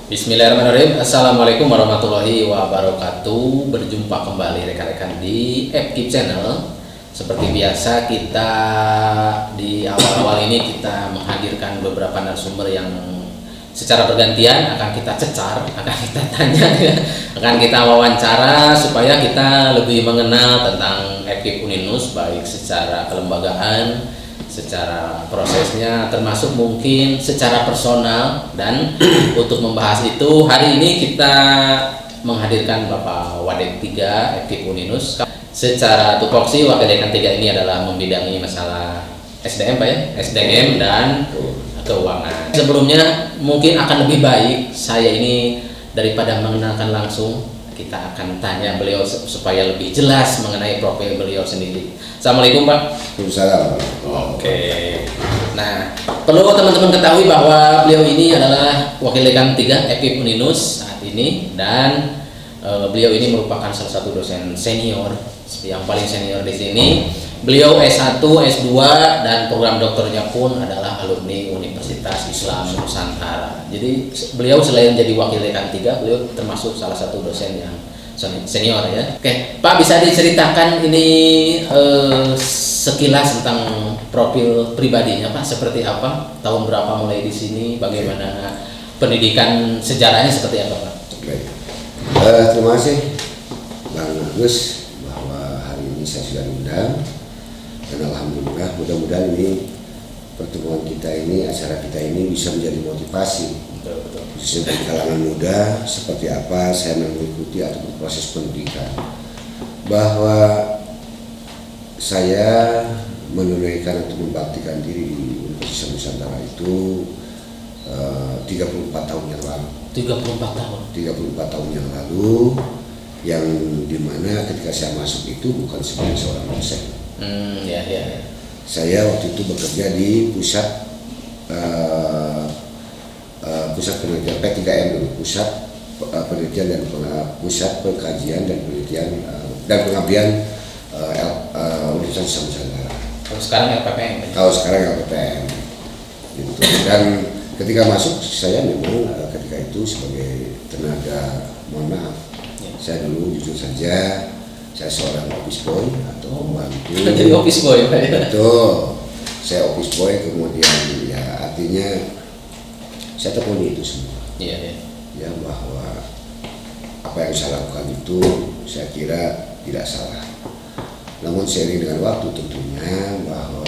Bismillahirrahmanirrahim. Assalamualaikum warahmatullahi wabarakatuh. Berjumpa kembali rekan-rekan di FKIP Channel. Seperti biasa kita di awal-awal ini kita menghadirkan beberapa narasumber yang secara bergantian akan kita cecar, akan kita tanya, akan kita wawancara supaya kita lebih mengenal tentang FKIP Uninus baik secara kelembagaan, secara prosesnya, termasuk mungkin secara personal. Dan untuk membahas itu hari ini kita menghadirkan Bapak Wadek 3 FKIP Uninus. Secara tupoksi Wakil Dekan 3 ini adalah membidangi masalah SDM Pak ya, SDM dan keuangan. Sebelumnya mungkin akan lebih baik saya ini daripada mengenalkan langsung, kita akan tanya beliau supaya lebih jelas mengenai profil beliau sendiri. Assalamualaikum Pak. Waalaikumsalam. Oke. Nah, perlu teman-teman ketahui bahwa beliau ini adalah Wakil Dekan 3 FKIP Uninus saat ini, dan beliau ini merupakan salah satu dosen senior, yang paling senior di sini. Beliau S1, S2 dan program doktornya pun adalah alumni Universitas Islam Nusantara. Jadi beliau selain jadi Wakil Dekan 3, beliau termasuk salah satu dosen yang senior ya. Oke, Pak, bisa diceritakan ini sekilas tentang profil pribadinya Pak, seperti apa, tahun berapa mulai di sini, bagaimana pendidikan sejarahnya seperti apa Pak? Baik. Terima kasih Bang Agus bahwa hari ini saya sudah diundang, dan alhamdulillah mudah-mudahan ini pertemuan kita ini, acara kita ini bisa menjadi motivasi khususnya bagi kalangan muda seperti apa saya mengikuti atau proses pendidikan, bahwa saya menunaikan atau membaktikan diri di Universitas Nusantara itu 34 tahun yang lalu. 34 tahun. 34 tahun yang lalu, yang dimana ketika saya masuk itu bukan sebagai seorang dosen. Ya. Saya waktu itu bekerja di pusat penelitian P3M dulu, pusat penelitian dan pusat pengkajian dan penelitian dan pengabdian Universitas Nusantara. Kalau sekarang LPPM. Kalau sekarang LPPM. Gitu. Dan ketika masuk saya memang ketika itu sebagai tenaga, mohon maaf, saya dulu jujur saja saya seorang office boy atau pembantu. Jadi office boy Pak ya? Betul, saya office boy, kemudian ya artinya saya tekuni itu semua. Iya. Ya, bahwa apa yang saya lakukan itu saya kira tidak salah. Namun seiring dengan waktu tentunya bahwa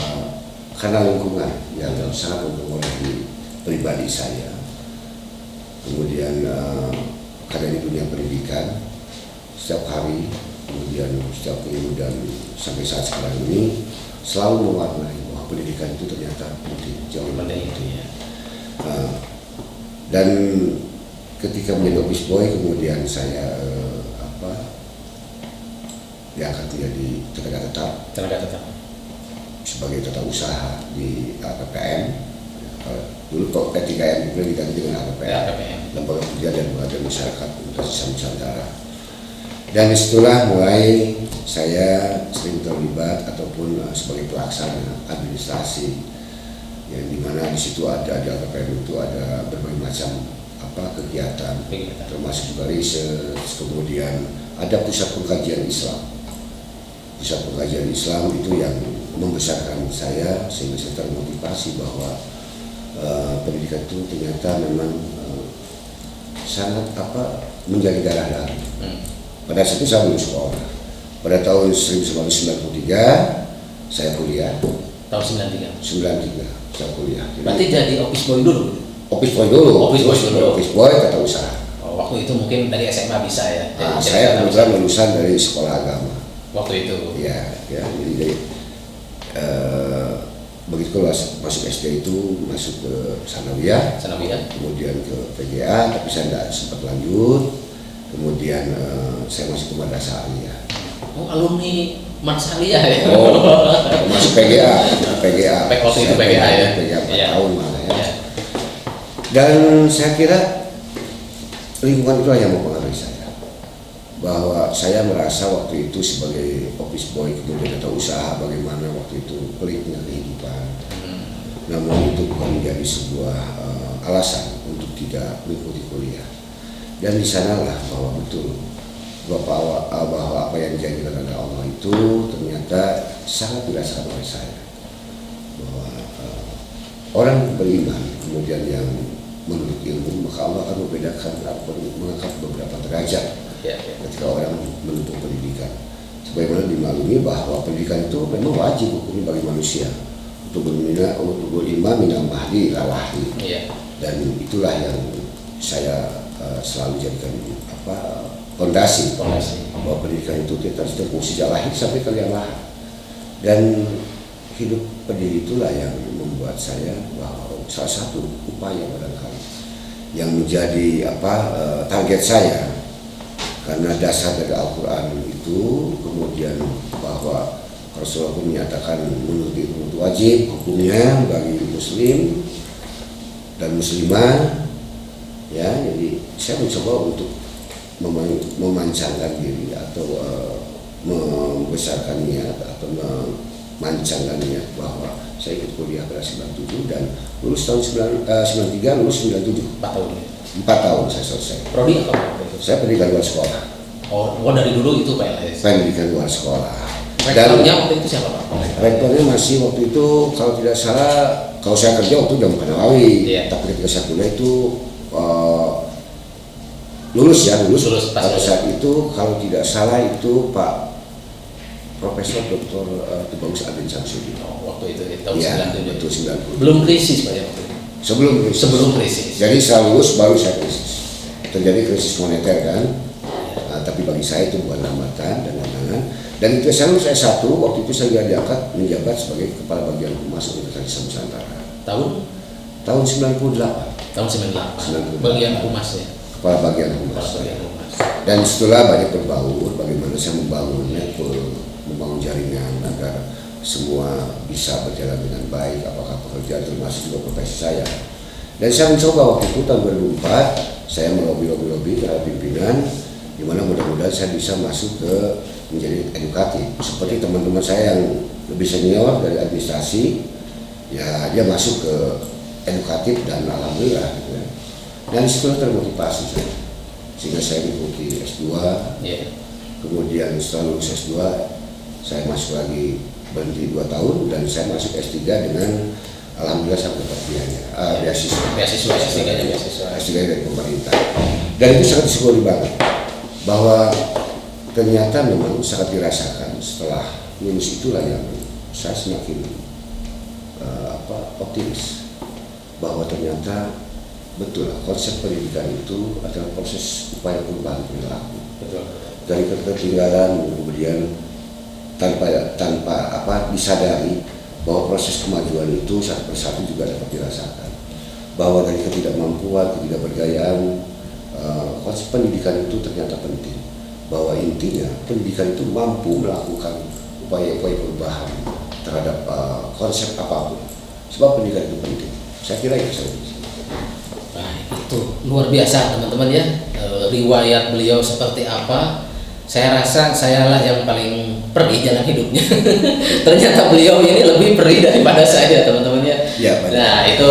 karena lingkungan yang sangat mempengaruhi pribadi saya, kemudian karena ini dunia pendidikan setiap hari, kemudian setiap minggu dan sampai saat sekarang ini selalu mewarnai bahwa pendidikan itu ternyata penting, jauh lebih penting. Dan ketika menjadi office boy kemudian saya diangkat menjadi tenaga tetap sebagai tata usaha di LPPM. Dulu kok P3M juga diganti dengan LPPM, Lembaga Kerja dan Pengabdian Masyarakat Universitas Nusantara. Dan disitulah mulai saya sering terlibat ataupun sebagai pelaksana administrasi, yang dimana di situ ada di LPPM itu ada berbagai macam kegiatan, termasuk juga riset, kemudian ada pusat pengkajian Islam. Pusat pengkajian Islam itu yang membesarkan saya sehingga saya termotivasi bahwa pendidikan itu ternyata memang sangat menjadi darah daging. Pada saat itu saya belum sekolah. Pada tahun 1993 saya kuliah. Tahun 93 saya kuliah. Berarti jadi office boy dulu? Office boy dulu. Office boy tata usaha. Waktu itu mungkin dari SMA bisa ya? Saya kebetulan lulusan dari sekolah agama. Waktu itu? Ya, jadi begitu masuk SD itu masuk ke Sanawiyah, kemudian ke PGA, tapi saya tidak sempat lanjut. Kemudian saya masuk ke Madrasah Aliyah. Oh, alumni Madrasah Aliyah ya? Oh, masuk PGA. Waktu itu PGA ya? PGA 4 tahun malah ya. Dan saya kira lingkungan itulah yang mempengaruhi saya, bahwa saya merasa waktu itu sebagai office boy kemudian atau usaha bagaimana waktu itu pelitnya kehidupan. Namun itu bukan menjadi sebuah alasan untuk tidak mengikuti kuliah. Dan di sanalah bahwa betul bahwa apa yang dijanjikan oleh Allah itu ternyata sangat dirasakan oleh saya. Bahwa orang beriman kemudian yang menurut ilmu, maka Allah akan membedakan, mengangkat beberapa derajat ketika orang menempuh pendidikan. Sebagaimana dimaklumi bahwa pendidikan itu memang wajib hukumnya bagi manusia untuk beriman minal mahdi ila lahdi. Dan itulah yang saya selalu jadikan fondasi bahwa pendidikan itu kita harus terfungsi sejak lahir sampai ke liang lahat. Dan hidup pendiri itulah yang membuat saya bahwa salah satu upaya barangkali yang menjadi target saya, karena dasar dari Al-Quran itu, kemudian bahwa Rasulullah pun menyatakan menurut itu wajib hukumnya bagi muslim dan muslimah, ya. Jadi saya mencoba untuk memancangkan diri atau membesarkan niat atau memancangkan niat bahwa saya ikut kuliah pada 97 dan lulus tahun 93, lulus 97. 4 tahun saya selesai. Prodi apa? Saya pendidikan luar sekolah. Oh, dari dulu itu PLS. Pendidikan luar sekolah. Rektornya waktu itu siapa Pak? Rektornya masih waktu itu kalau tidak salah, kalau saya kerja waktu itu Jamu Kanawawi, tapi ketika saya kuliah itu lulus pada saat itu kalau tidak salah itu Pak Profesor Dr. Tubagus Adin Samsudin. Waktu itu tahun 97. 90. Belum krisis Pak ya waktu itu. Sebelum krisis. Jadi saya lulus baru saya krisis. Terjadi krisis moneter kan. Tapi bagi saya itu bukan hambatan dan tantangan. Dan itu saya lulus S1, waktu itu saya diangkat menjabat sebagai Kepala Bagian Humas Universitas Nusantara. Tahun 98. Tahun 98. Bagian humas ya. Kepala Bagian Humas. Dan setelah banyak berbaur, bagaimana saya membangun network, membangun jaringan agar semua bisa berjalan dengan baik, apakah pekerjaan termasuk juga profesi saya. Dan saya mencoba waktu itu tahun 2004, saya melobi terhadap pimpinan, di mana mudah-mudahan saya bisa masuk ke menjadi edukatif. Seperti teman-teman saya yang lebih senior dari administrasi, ya dia masuk ke edukatif dan alhamdulillah gitu ya. Dan setelah termotivasi saya, sehingga saya mengikuti S2, kemudian setelah lulus S2 saya masuk lagi berhenti 2 tahun dan saya masuk S3 dengan alhamdulillah sampai dapat beasiswa dari pemerintah. Dan itu sangat disyukuri banget bahwa ternyata memang sangat dirasakan setelah lulus, itulah yang saya semakin optimis bahwa ternyata betul konsep pendidikan itu adalah proses upaya perubahan perilaku. Dari ketertinggalan kemudian tanpa disadari bahwa proses kemajuan itu satu persatu juga dapat dirasakan. Bahwa dari ketidakmampuan, ketidakberdayaan, konsep pendidikan itu ternyata penting. Bahwa intinya pendidikan itu mampu melakukan upaya-upaya perubahan terhadap konsep apapun. Sebab pendidikan itu penting. Saya kira itu saja. Nah, itu luar biasa teman-teman ya, riwayat beliau seperti apa. Saya rasa sayalah yang paling perih jalan hidupnya. Ternyata beliau ini lebih perih daripada saya teman-teman ya. Nah itu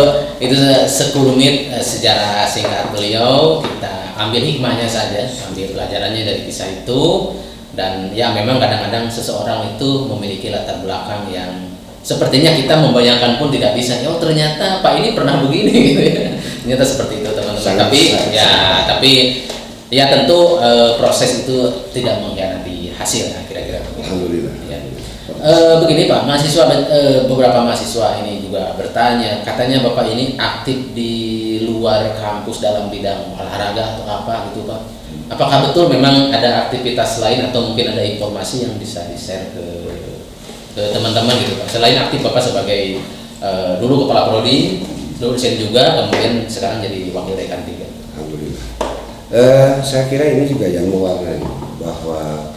sekelumit sejarah singkat beliau. Kita ambil hikmahnya saja, ambil pelajarannya dari kisah itu. Dan ya memang kadang-kadang seseorang itu memiliki latar belakang yang sepertinya kita membayangkan pun tidak bisa. Oh ternyata Pak ini pernah begini gitu ya. Ternyata seperti itu teman-teman. Tapi ya tentu proses itu tidak mengkhianati hasil kira-kira. Alhamdulillah. Ya. Begini Pak, beberapa mahasiswa ini juga bertanya, katanya Bapak ini aktif di luar kampus dalam bidang olahraga atau apa gitu Pak. Apakah betul memang ada aktivitas lain atau mungkin ada informasi yang bisa di-share ke teman-teman gitu Pak? Selain aktif Bapak sebagai dulu Kepala Prodi, dosen juga, kemudian sekarang jadi Wakil Dekan 3. Alhamdulillah. Saya kira ini juga yang mewarnai bahwa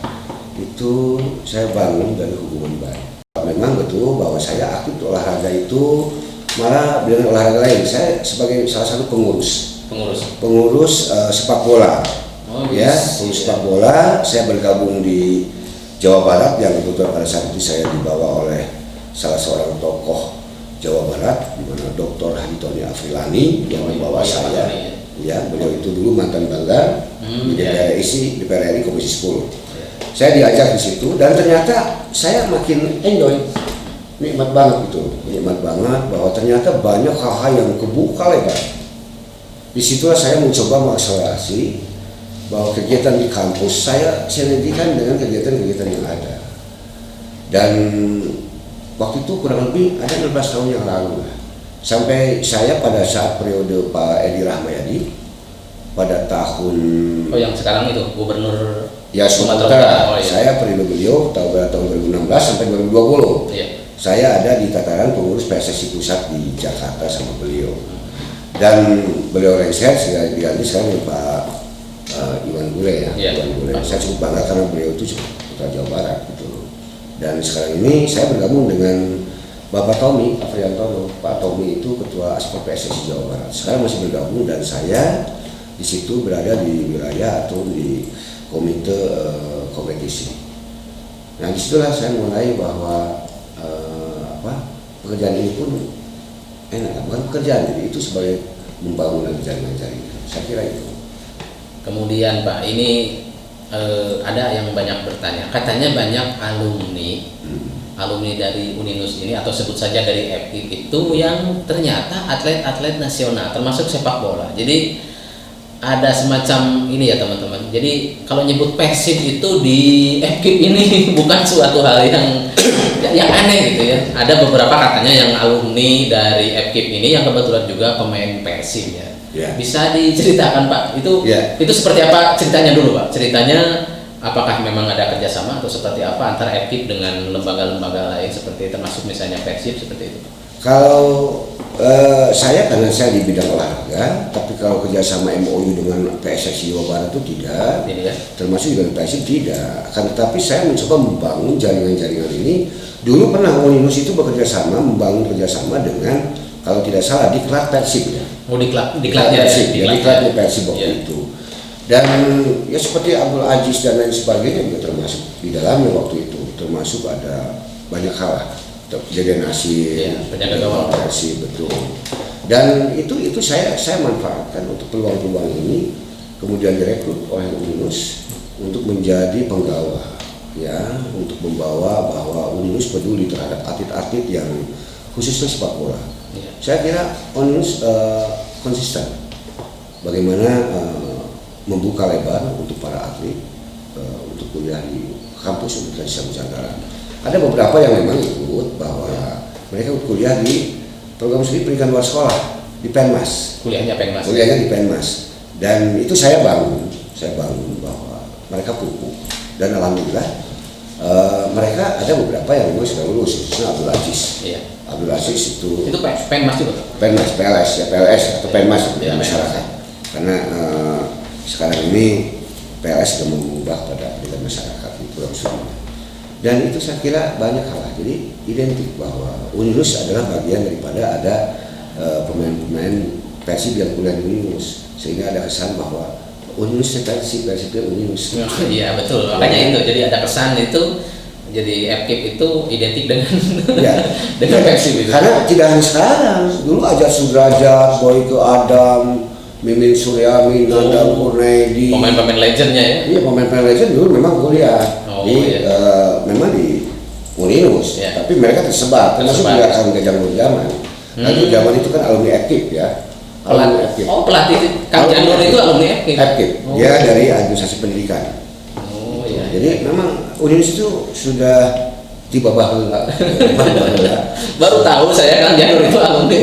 itu saya bangun dari hubungan baik. Memang betul bahwa saya aktif olahraga itu malah dengan olahraga lain. Saya sebagai salah satu pengurus sepak bola. Pengurus sepak bola. Saya bergabung di Jawa Barat yang kebetulan pada saat itu saya dibawa oleh salah seorang tokoh Jawa Barat, di mana Dr. Haditoni Afrilani yang membawa saya. Ya, beliau itu dulu mantan Banggar di DPR RI Komisi 10. Saya diajak di situ dan ternyata saya makin enjoy, nikmat banget bahwa ternyata banyak hal-hal yang kebuka lebar. Disitulah saya mencoba mengakselerasi bahwa kegiatan di kampus saya sinergikan dengan kegiatan-kegiatan yang ada. Dan waktu itu kurang lebih ada 16 tahun yang lalu sampai saya pada saat periode Pak Edi Rahmayadi pada tahun yang sekarang itu gubernur Sumatera Utara. Saya periode beliau tahun 2016 sampai 2020. Saya ada di tataran pengurus PSSI pusat di Jakarta sama beliau. Dan beliau lengser saya diganti sekarang Pak Iwan Bule Iwan Bule. Saya cukup bangga karena beliau itu putra Jawa Barat gitu. Dan sekarang ini saya bergabung dengan Bapak Tommy Afriantono. Pak Tommy itu ketua Aspek PSSI Jawa Barat. Sekarang masih bergabung dan saya di situ berada di wilayah atau di komite kompetisi. Nah disitulah saya mulai bahwa pekerjaan ini pun enak, bukan pekerjaan, jadi itu sebagai membangun jaringan-jaringan. Saya kira itu. Kemudian Pak, ini ada yang banyak bertanya, katanya banyak alumni dari Uninus ini atau sebut saja dari FKIP itu yang ternyata atlet-atlet nasional termasuk sepak bola. Jadi ada semacam ini ya teman-teman. Jadi kalau nyebut Persib itu di FKIP ini bukan suatu hal yang aneh gitu ya. Ada beberapa katanya yang alumni dari FKIP ini yang kebetulan juga pemain Persib ya. Bisa diceritakan Pak, itu seperti apa ceritanya dulu Pak? Ceritanya apakah memang ada kerjasama atau seperti apa antara FKIP dengan lembaga-lembaga lain seperti termasuk misalnya Persib seperti itu? Kalau saya karena saya di bidang olahraga, tapi kalau kerjasama MOU dengan PSSI Jawa Barat itu tidak, termasuk dengan Persib tidak. Akan tetapi saya mencoba membangun jaringan-jaringan ini. Dulu pernah Uninus itu bekerja sama, membangun kerjasama dengan kalau tidak salah diklat Persib ya. Diklatnya Persib waktu itu. Dan ya seperti Abdul Aziz dan lain sebagainya juga termasuk di dalamnya waktu itu, termasuk ada banyak hal kejadian Nasir, penjaga gawang Persib, betul. Dan itu saya manfaatkan untuk peluang-peluang ini, kemudian direkrut oleh Uninus untuk menjadi penggawa, ya, untuk membawa bahwa Uninus peduli terhadap atlet-atlet yang khususnya sepak bola. Saya kira Uninus konsisten bagaimana membuka lebar untuk para atlet untuk kuliah di kampus Universitas Nusantara. Ada beberapa yang memang ikut bahwa mereka kuliah di program studi pendidikan luar sekolah di Penmas. Kuliahnya di Penmas. Dan itu saya bangun bahwa mereka pupuk dan alhamdulillah mereka ada beberapa yang memang sudah lulus, khususnya Abdul Aziz. Abdul Aziz itu Penmas juga. PLS atau Penmas di masyarakat. Karena sekarang ini PLS sudah mengubah pada pendidikan masyarakat di program studi. Dan itu saya kira banyak hal, jadi identik bahwa Uninus adalah bagian daripada ada pemain-pemain Persib yang kuliah di Uninus, sehingga ada kesan bahwa Uninus Persib Uninus. Iya betul, makanya itu jadi ada kesan itu, jadi FKIP itu identik dengan Persib itu. Karena tidak hanya sekarang, dulu aja Sudrajat, Boyke Adam, Mimin Suryami, Nandang Kurnaidi, pemain-pemain legendnya ya. Iya, pemain-pemain legend dulu memang kuliah memang di Uninus, tapi mereka tersebar juga akan Gajah Nurjaman. Nanti zaman itu kan alumni FKIP ya. Pelatih Kang Janur itu alumni FKIP. Dia dari administrasi pendidikan. Jadi memang Uninus itu sudah tiba bahula. Baru tahu saya Kang Janur itu alumni.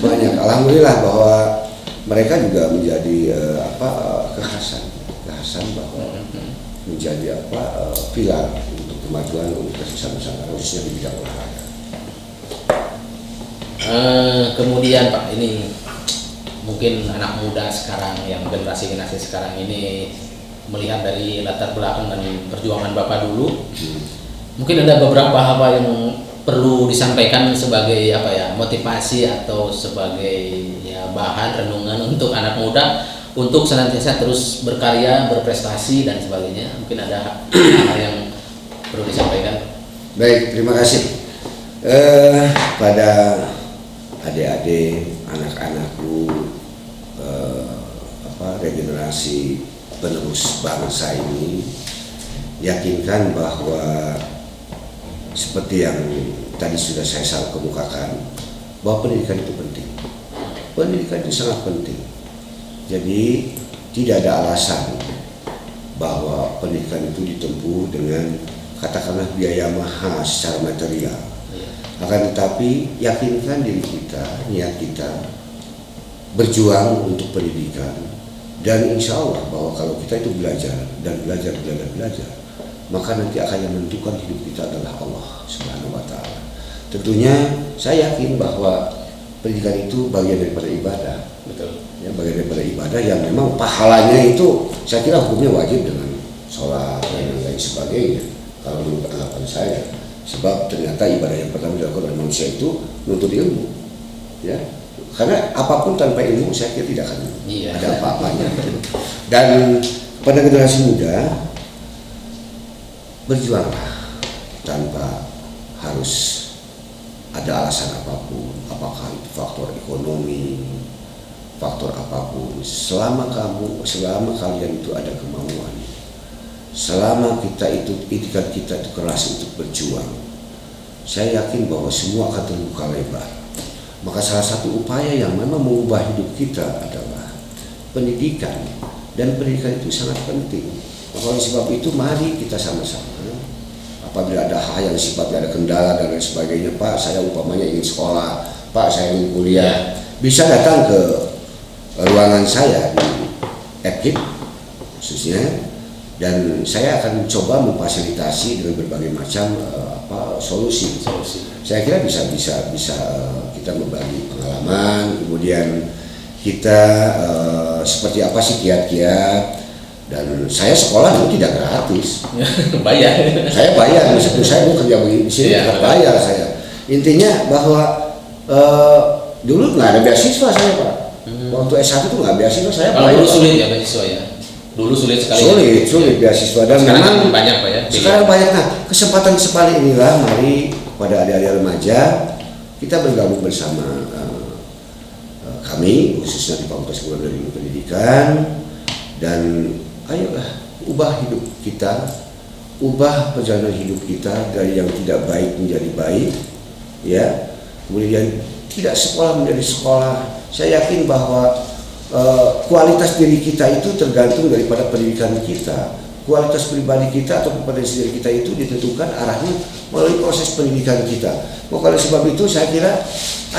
Banyak. Alhamdulillah bahwa mereka juga menjadi kekhasan bahwa menjadi pilar untuk kemajuan Universitas Nusantara khususnya di bidang olahraga. Kemudian Pak, ini mungkin anak muda sekarang yang generasi sekarang ini melihat dari latar belakang dan perjuangan Bapak dulu, mungkin ada beberapa hal yang perlu disampaikan sebagai motivasi atau sebagai bahan renungan untuk anak muda untuk senantiasa terus berkarya, berprestasi dan sebagainya. Mungkin ada hal yang perlu disampaikan. Baik, terima kasih. Pada adik-adik, anak-anakku, regenerasi penerus bangsa ini, yakinkan bahwa seperti yang tadi sudah saya kemukakan, bahwa pendidikan itu penting. Pendidikan itu sangat penting. Jadi tidak ada alasan bahwa pendidikan itu ditempuh dengan katakanlah biaya mahal secara material. Akan tetapi yakinkan diri kita, niat kita berjuang untuk pendidikan, dan insya Allah bahwa kalau kita itu belajar dan belajar, maka nanti akan yang menentukan hidup kita adalah Allah Subhanahu wa Ta'ala. Tentunya saya yakin bahwa pendidikan itu bagian daripada ibadah. Betul. Ya, bagian daripada ibadah yang memang pahalanya itu saya kira hukumnya wajib dengan sholat dan lain sebagainya. Kalau menurut anggapan saya, sebab ternyata ibadah yang pertama dilakukan oleh manusia itu menuntut ilmu, ya. Karena apapun tanpa ilmu saya kira tidak akan ada apa-apanya. Dan pada generasi muda, berjuanglah tanpa harus ada alasan apapun, apakah itu faktor ekonomi, faktor apapun. Selama kalian itu ada kemauan, selama kita itu keras untuk berjuang, saya yakin bahwa semua akan terbuka lebar. Maka salah satu upaya yang memang mengubah hidup kita adalah pendidikan, dan pendidikan itu sangat penting. Maka oleh sebab itu mari kita sama-sama, apabila ada hal yang sifatnya ada kendala dan lain sebagainya, Pak saya umpamanya ingin sekolah, Pak saya ingin kuliah, bisa datang ke ruangan saya di FKIP khususnya, dan saya akan coba memfasilitasi dengan berbagai macam solusi. Saya kira bisa kita membagi pengalaman, kemudian kita seperti apa sih kiat-kiat. Dan saya sekolah itu tidak gratis, bayar. Saya bayar, meskipun saya mau kerja di sini bayar saya. Intinya bahwa dulu nggak ada beasiswa saya, Pak. Waktu S1 itu nggak beasiswa saya. Kalau dulu sulit ya beasiswa ya. Dulu sulit sekali. Sulit beasiswa, dan sekarang banyak, Pak ya. Sekarang banyak. Nah, kesempatan sekali inilah mari pada adik-adik remaja kita bergabung bersama kami khususnya di Fakultas Kedokteran dan Ilmu Pendidikan, dan ayolah ubah hidup kita, ubah perjalanan hidup kita dari yang tidak baik menjadi baik, ya. Kemudian tidak sekolah menjadi sekolah. Saya yakin bahwa kualitas diri kita itu tergantung daripada pendidikan kita. Kualitas pribadi kita atau kompetensi diri kita itu ditentukan arahnya melalui proses pendidikan kita. Maka oleh sebab itu saya kira,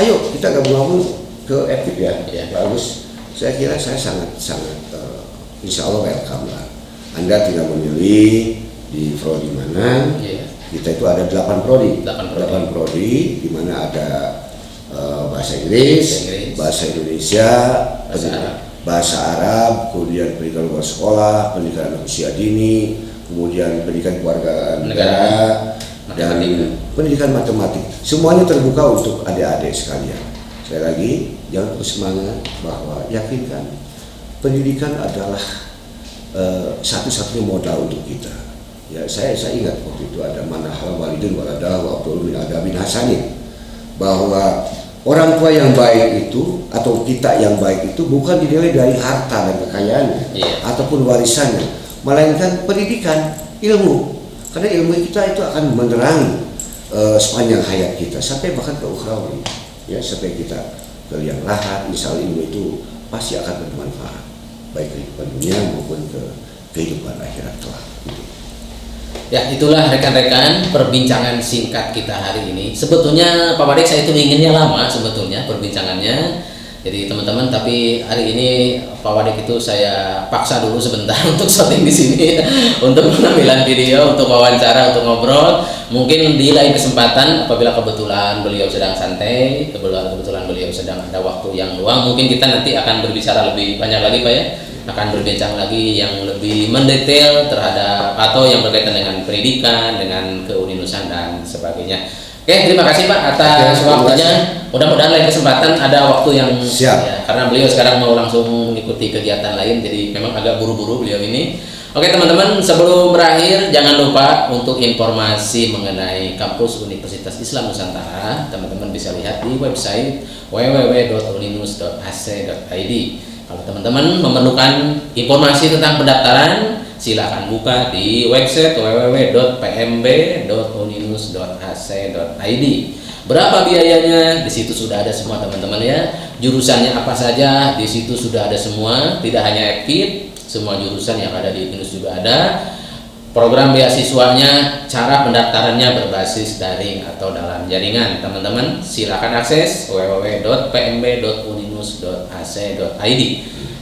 ayo kita gabung-gabung ke FKIP ya, bagus. Saya kira saya sangat insya Allah welcome lah. Anda tinggal memilih di prodi mana. Kita itu ada 8 prodi. 8 prodi di mana ada bahasa Inggris, bahasa Indonesia, bahasa Arab, kemudian pendidikan luar sekolah, pendidikan anak usia dini, kemudian pendidikan keluarga negara, dan pendidikan matematik. Semuanya terbuka untuk adik-adik sekalian. Sekali lagi, jangan terus semangat bahwa yakinkan pendidikan adalah satu-satunya modal untuk kita. Ya, saya ingat waktu itu ada manahal walidun waladah wa abdul min adabin hasanin, bahwa orang tua yang baik itu atau kita yang baik itu bukan dinilai dari harta dan kekayaannya ataupun warisannya, melainkan pendidikan, ilmu. Karena ilmu kita itu akan menerangi sepanjang hayat kita sampai bahkan ke ukhrawi, ya, sampai kita ke liang lahat. Misal ilmu itu pasti akan bermanfaat baik kehidupan dunia maupun ke kehidupan akhirat kelak. Ya, itulah rekan-rekan perbincangan singkat kita hari ini. Sebetulnya Pak Wadik saya itu inginnya lama sebetulnya perbincangannya. Jadi teman-teman, tapi hari ini Pak Wadik itu saya paksa dulu sebentar untuk syuting di sini, untuk pengambilan video, untuk wawancara, untuk ngobrol. Mungkin di lain kesempatan apabila kebetulan beliau sedang santai, kebetulan beliau sedang ada waktu yang luang, mungkin kita nanti akan berbicara lebih banyak lagi, Pak ya. Akan berbincang lagi yang lebih mendetail terhadap atau yang berkaitan dengan pendidikan, dengan keuninusan dan sebagainya. Oke, terima kasih Pak atas waktunya. Mudah-mudahan lain kesempatan ada waktu yang siap. Ya, karena beliau sekarang mau langsung mengikuti kegiatan lain, jadi memang agak buru-buru beliau ini. Oke teman-teman, sebelum berakhir jangan lupa untuk informasi mengenai kampus Universitas Islam Nusantara, teman-teman bisa lihat di website www.uninus.ac.id. Kalau teman-teman memerlukan informasi tentang pendaftaran, silakan buka di website www.pmb.uninus.ac.id. Berapa biayanya? Di situ sudah ada semua teman-teman ya. Jurusannya apa saja? Di situ sudah ada semua. Tidak hanya FKIP, semua jurusan yang ada di Uninus juga ada. Program beasiswanya, cara pendaftarannya berbasis daring atau dalam jaringan. Teman-teman silakan akses www.pmb.uninus.ac.id.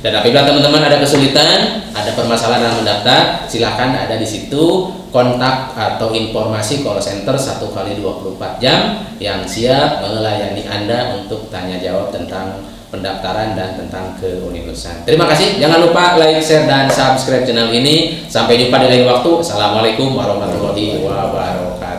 Dan apabila teman-teman ada kesulitan, ada permasalahan dalam mendaftar, silakan ada di situ kontak atau informasi call center 1x24 jam yang siap melayani Anda untuk tanya jawab tentang pendaftaran dan tentang keuninusan. Terima kasih. Jangan lupa like, share, dan subscribe channel ini. Sampai jumpa di lain waktu. Assalamualaikum warahmatullahi wabarakatuh.